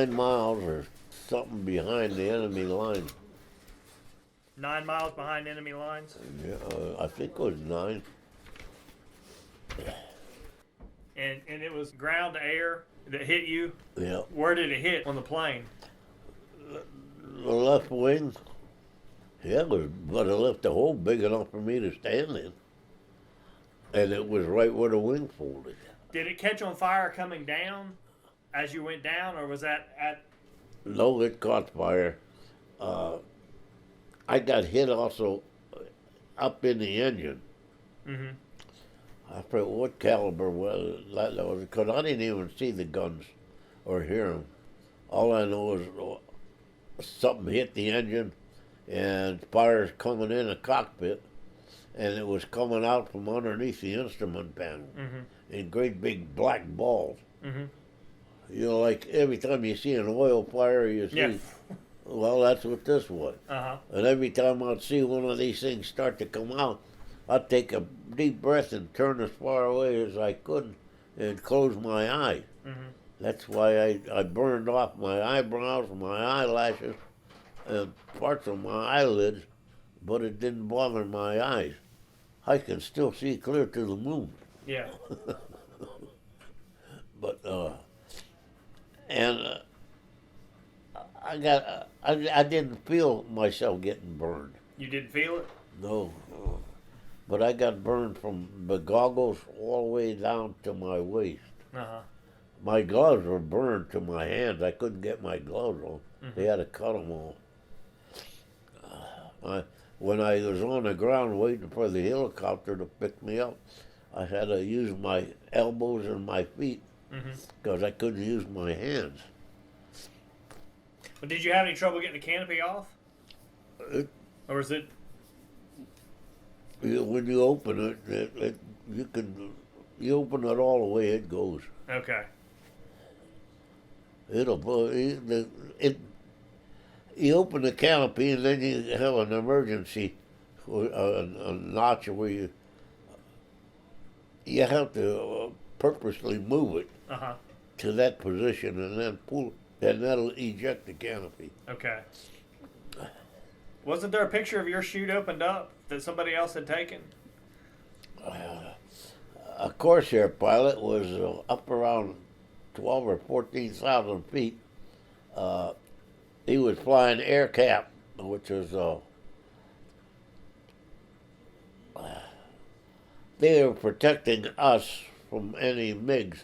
9 miles or something behind the enemy line. 9 miles behind enemy lines? Yeah, I think it was 9. And it was ground to air that hit you? Yeah. Where did it hit on the plane? The left wing. Yeah, but it left a hole big enough for me to stand in. And it was right where the wing folded. Did it catch on fire coming down as you went down, or was that at... No, it caught fire. I got hit also up in the engine. Mm-hmm. I forget what caliber that was, because I didn't even see the guns or hear them. All I know is something hit the engine and fire's coming in the cockpit, and it was coming out from underneath the instrument panel in great big black balls. Mm-hmm. You know, like every time you see an oil fire, you see, Yeah. well, that's what this was. Uh-huh. And every time I'd see one of these things start to come out, I'd take a deep breath and turn as far away as I could and close my eyes. Mm-hmm. That's why I burned off my eyebrows, my eyelashes, and parts of my eyelids, but it didn't bother my eyes. I can still see clear to the moon. Yeah. But, I didn't feel myself getting burned. You didn't feel it? No. But I got burned from the goggles all the way down to my waist. Uh-huh. My gloves were burned to my hands. I couldn't get my gloves on. Mm-hmm. They had to cut them off. When I was on the ground waiting for the helicopter to pick me up, I had to use my elbows and my feet because I couldn't use my hands. But did you have any trouble getting the canopy off? Or was it... When you open it, you open it all the way it goes. Okay. You open the canopy and then you have an emergency, a notch where you have to purposely move it Uh-huh. to that position and then pull it, and that'll eject the canopy. Okay. Wasn't there a picture of your chute opened up that somebody else had taken? A Corsair pilot was up around 12 or 14,000 feet. He was flying air cap, which is they were protecting us from any MiGs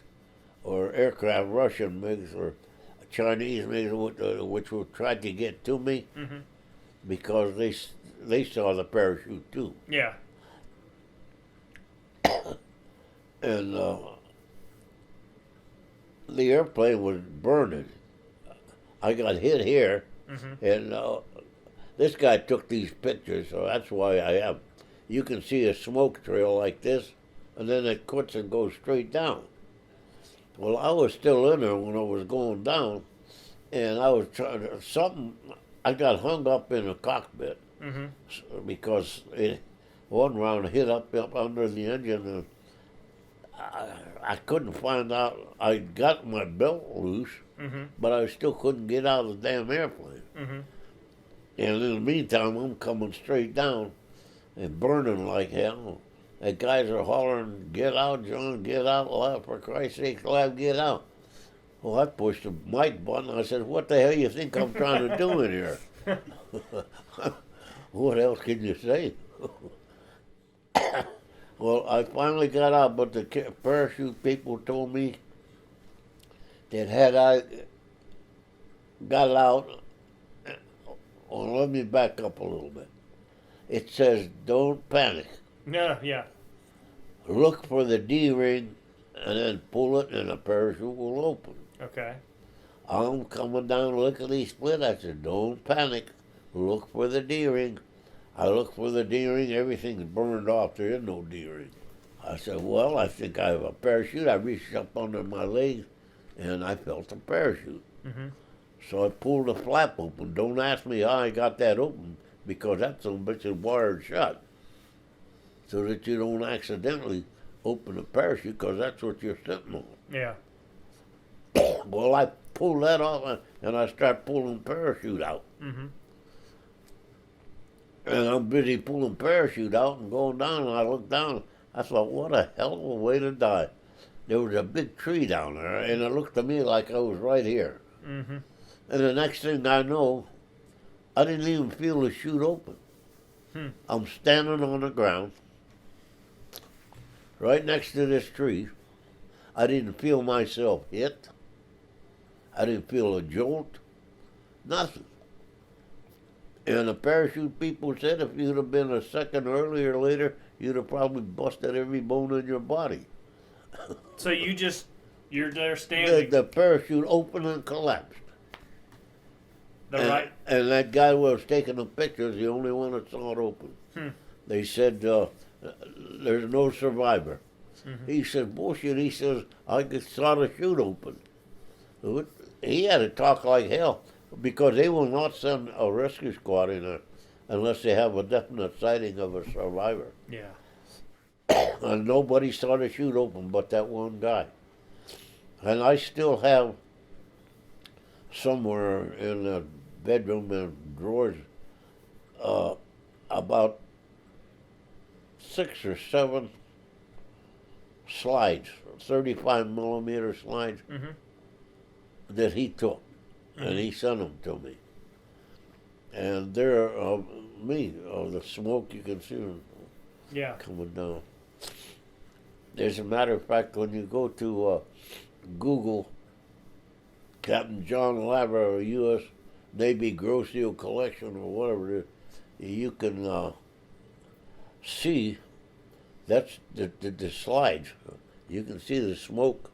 or aircraft, Russian MiGs or Chinese MiGs, which would try to get to me because they saw the parachute too. Yeah. And the airplane was burning. I got hit here, and this guy took these pictures, so that's why I have. You can see a smoke trail like this, and then it quits and goes straight down. Well, I was still in there when I was going down, and I was trying to, I got hung up in the cockpit because one round hit up under the engine, and I couldn't find out. I got my belt loose, but I still couldn't get out of the damn airplane. And in the meantime, I'm coming straight down and burning like hell. The guys are hollering, "Get out, John, get out, Lav, for Christ's sake, Lav, get out." Well, I pushed the mic button. I said, "What the hell you think I'm trying to do in here?" What else can you say? Well, I finally got out, but the parachute people told me that had I got out, well, let me back up a little bit. It says, "Don't panic. No, yeah. Look for the D-ring and then pull it and the parachute will open." Okay. I'm coming down lickety split. I said, "Don't panic. Look for the D-ring." I look for the D-ring. Everything's burned off. There is no D-ring. I said, "Well, I think I have a parachute." I reached up under my legs, and I felt a parachute. So I pulled the flap open. Don't ask me how I got that open, because that some bitch is wired shut, so that you don't accidentally open the parachute, because that's what you're sitting on. Yeah. Well, pull that off, and I start pulling parachute out. Mm-hmm. And I'm busy pulling parachute out and going down, and I look down. I thought, what a hell of a way to die. There was a big tree down there, and it looked to me like I was right here. Mm-hmm. And the next thing I know, I didn't even feel the chute open. I'm standing on the ground, right next to this tree. I didn't feel myself hit. I didn't feel a jolt. Nothing. And the parachute people said if you'd have been a second earlier or later, you'd have probably busted every bone in your body. So you're there standing. The parachute opened and collapsed. And that guy who was taking the pictures, the only one that saw it open. They said, there's no survivor. Mm-hmm. He said, bullshit. He says, I just saw the chute open. He had to talk like hell because they will not send a rescue squad in there unless they have a definite sighting of a survivor. Yeah. And nobody saw the chute open but that one guy. And I still have somewhere in the bedroom and drawers about 6 or 7 slides, 35 millimeter slides that he took, and he sent them to me. And they're the smoke, you can see them coming down. As a matter of fact, when you go to Google Captain John Lavra or U.S. Navy Gross Seal Collection or whatever it is, you can see that's the slides. You can see the smoke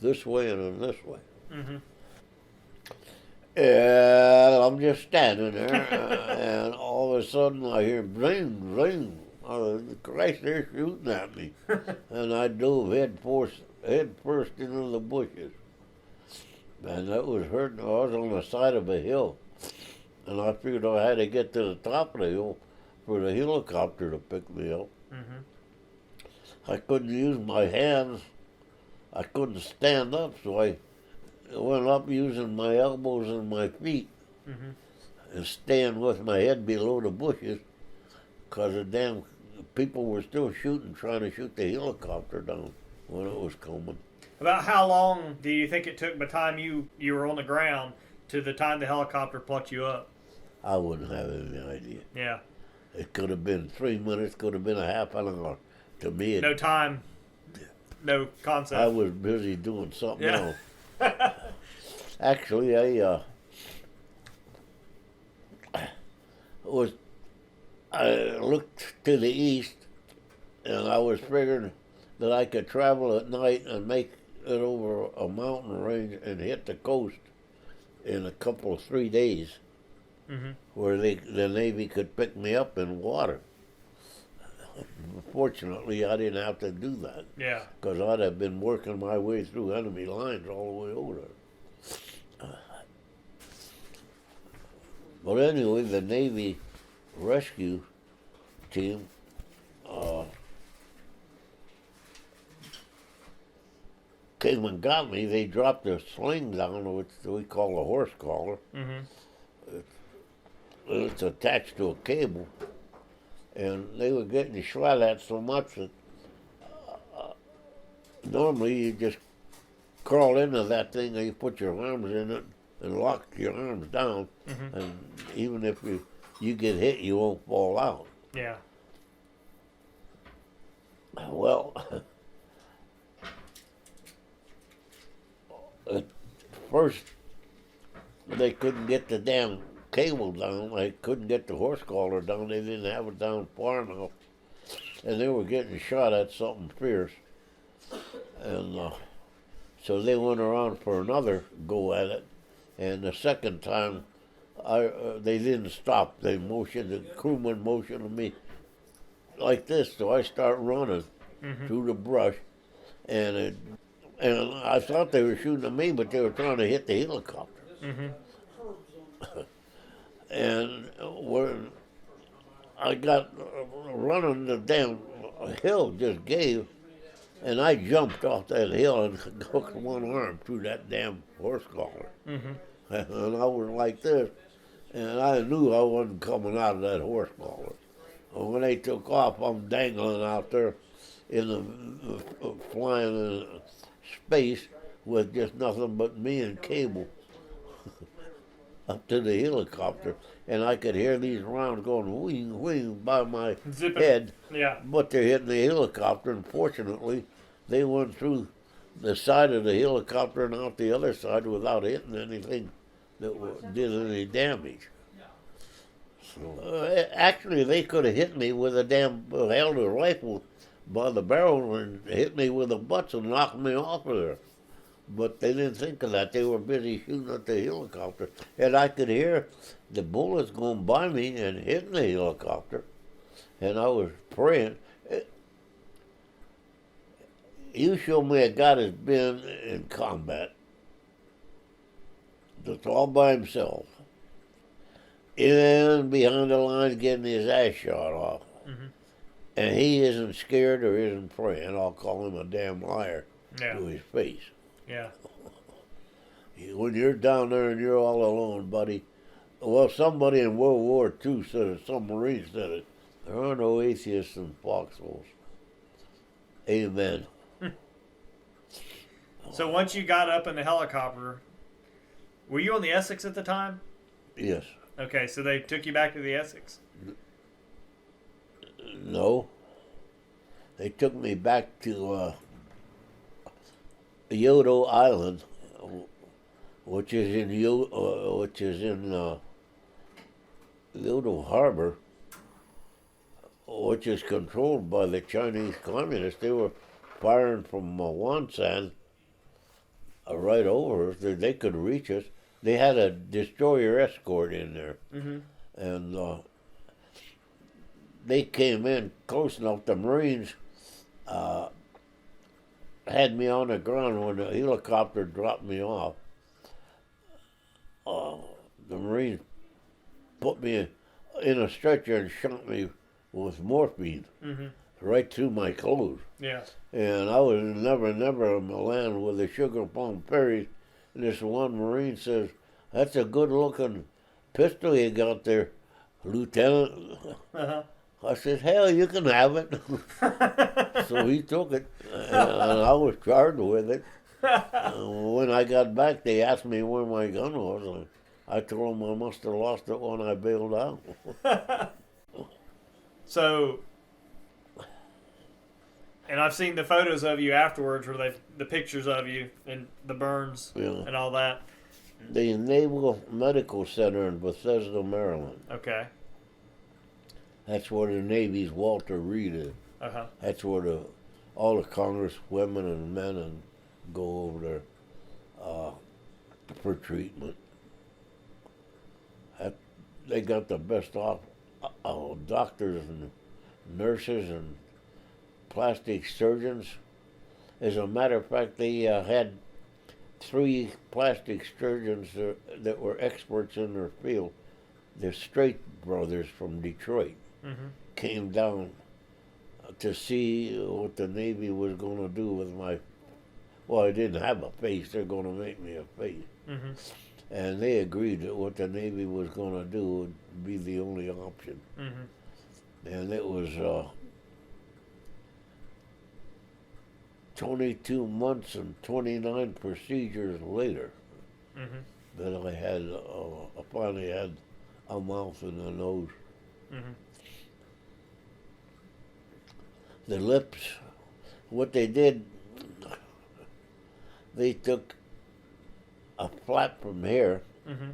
this way and in this way. Mm-hmm. And I'm just standing there, and all of a sudden I hear bling, bling. Christ, they're shooting at me. And I dove head first into the bushes. And that was hurting. I was on the side of a hill. And I figured I had to get to the top of the hill for the helicopter to pick me up. Mm-hmm. I couldn't use my hands. I couldn't stand up, so I went up using my elbows and my feet and staying with my head below the bushes because the damn people were still shooting, trying to shoot the helicopter down when it was coming. About how long do you think it took by the time you were on the ground to the time the helicopter plucked you up? I wouldn't have any idea. Yeah. It could have been 3 minutes, could have been a half an hour. To me, no time, no concept. I was busy doing something else. Actually, I looked to the east, and I was figuring that I could travel at night and make it over a mountain range and hit the coast in a couple of 3 days, where the Navy could pick me up in water. Fortunately, I didn't have to do that. Yeah. Because I'd have been working my way through enemy lines all the way over there. But anyway, the Navy rescue team came and got me. They dropped a sling down, which we call a horse collar. It's attached to a cable. And they were getting shot at so much that normally you just crawl into that thing and you put your arms in it and lock your arms down. And even if you get hit, you won't fall out. Yeah. Well, at first they couldn't get the damn cable down. They couldn't get the horse collar down. They didn't have it down far enough. And they were getting shot at something fierce. And so they went around for another go at it. And the second time, they didn't stop. The crewman motioned me like this. So I start running through the brush. And I thought they were shooting at me, but they were trying to hit the helicopter. And when I got running, the damn hill just gave, And I jumped off that hill and hooked one arm through that damn horse collar. Mm-hmm. And I was like this, and I knew I wasn't coming out of that horse collar. And when they took off, I'm dangling out there in the flying in space with just nothing but me and cable up to the helicopter, and I could hear these rounds going wing, wing by my Zipping. head. Yeah. But they're hitting the helicopter, and fortunately, they went through the side of the helicopter and out the other side without hitting anything that did any damage. So, actually, they could have hit me with a damn held a rifle by the barrel and hit me with the butts and knocked me off of there. But they didn't think of that. They were busy shooting at the helicopter. And I could hear the bullets going by me and hitting the helicopter. And I was praying. You show me a guy that's been in combat, that's all by himself, in behind the lines getting his ass shot off. Mm-hmm. And he isn't scared or isn't praying. I'll call him a damn liar Yeah. to his face. Yeah. When you're down there and you're all alone, buddy. Well, somebody in World War II said it, some Marine said it. There are no atheists in foxholes. Amen. So once you got up in the helicopter, were you on the Essex at the time? Yes. Okay, so they took you back to the Essex? No. They took me back to Yodo Island, which is in Yodo Harbor, which is controlled by the Chinese communists. They were firing from Wonsan right over us. They could reach us. They had a destroyer escort in there, Mm-hmm. and they came in close enough. The Marines had me on the ground when the helicopter dropped me off. The Marines put me in a stretcher and shot me with morphine Mm-hmm. right through my clothes. Yeah. And I was never in Milan with the Sugar Plum Fairies. And this one Marine says, "That's a good-looking pistol you got there, Lieutenant." Uh-huh. I said, "Hell, you can have it." So he took it, and I was charged with it. When I got back, they asked me where my gun was. And I told them I must have lost it when I bailed out. So, and I've seen the photos of you afterwards, where the pictures of you and the burns Yeah. and all that. The Naval Medical Center in Bethesda, Maryland. Okay. That's where the Navy's Walter Reed is. Uh-huh. That's where all the Congress women and men and go over there for treatment. They got the best doctors and nurses and plastic surgeons. As a matter of fact, they had 3 plastic surgeons that were experts in their field. The Straight brothers from Detroit Mm-hmm. came down to see what the Navy was going to do with my. Well, I didn't have a face. They're going to make me a face. Mm-hmm. And they agreed that what the Navy was going to do would be the only option. Mm-hmm. And it was 22 months and 29 procedures later Mm-hmm. that I finally had a mouth and a nose. Mm-hmm. The lips, what they did, they took a flap from here. Mm-hmm.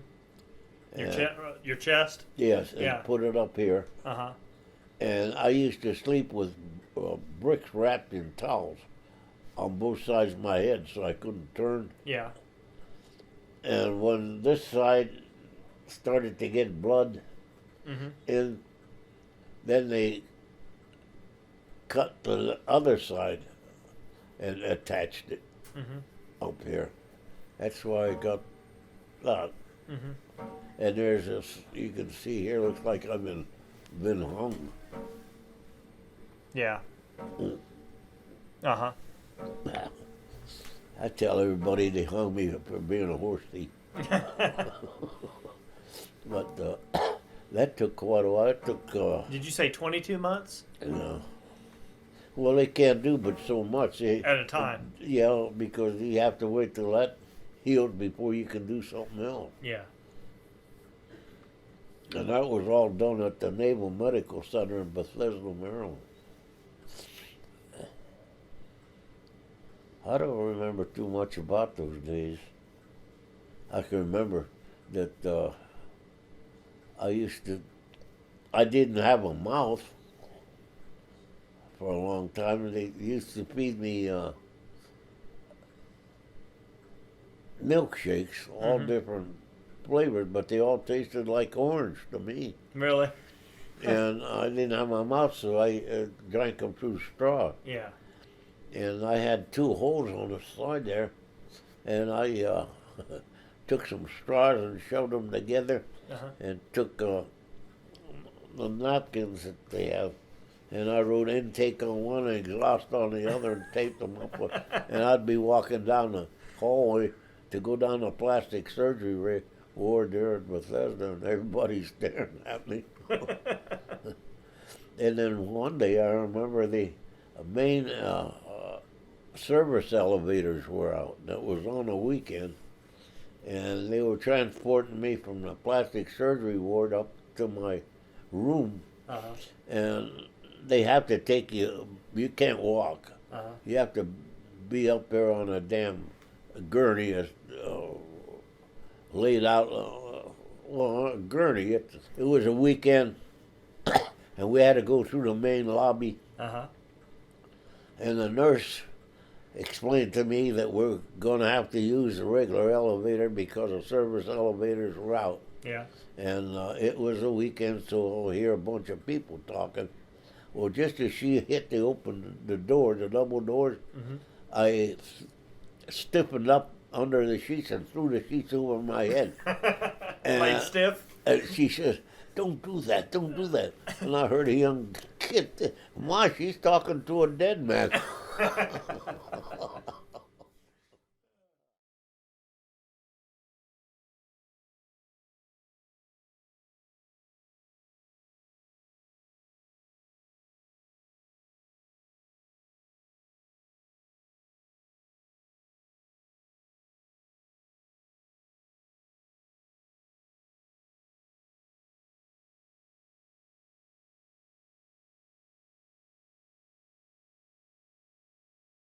and- Your chest? Yes, and Yeah. put it up here. Uh-huh. And I used to sleep with bricks wrapped in towels on both sides of my head so I couldn't turn. Yeah. And when this side started to get blood Mm-hmm. in, then they cut the other side and attached it Mm-hmm. up here. That's why I got that. Mm-hmm. And there's this, you can see here, looks like I've been hung. Yeah. Mm. Uh-huh. I tell everybody they hung me for being a horse thief. But that took quite a while. It took, Did you say 22 months? Well, they can't do but so much. At a time. Yeah, because you have to wait till that heals before you can do something else. Yeah. And that was all done at the Naval Medical Center in Bethesda, Maryland. I don't remember too much about those days. I can remember that I didn't have a mouth for a long time, and they used to feed me milkshakes, all different flavored, but they all tasted like orange to me. Really? And I didn't have my mouth, so I drank them through straw. Yeah. And I had 2 holes on the side there, and I took some straws and shoved them together, and took the napkins that they have, and I wrote intake on one and exhaust on the other and taped them up. And I'd be walking down the hallway to go down the plastic surgery ward there at Bethesda, and everybody's staring at me. And then one day I remember the main service elevators were out. That was on a weekend, and they were transporting me from the plastic surgery ward up to my room, and they have to take you. You can't walk. You have to be up there on a damn gurney, laid out. On a gurney. It was a weekend, and we had to go through the main lobby. And the nurse explained to me that we're going to have to use the regular elevator because the service elevators were out. Yeah. And it was a weekend, so I'll hear a bunch of people talking. Well, just as she hit the door, the double doors, I stiffened up under the sheets and threw the sheets over my head. Laid stiff? And she says, don't do that, don't do that. And I heard a young kid, Ma, she's talking to a dead man.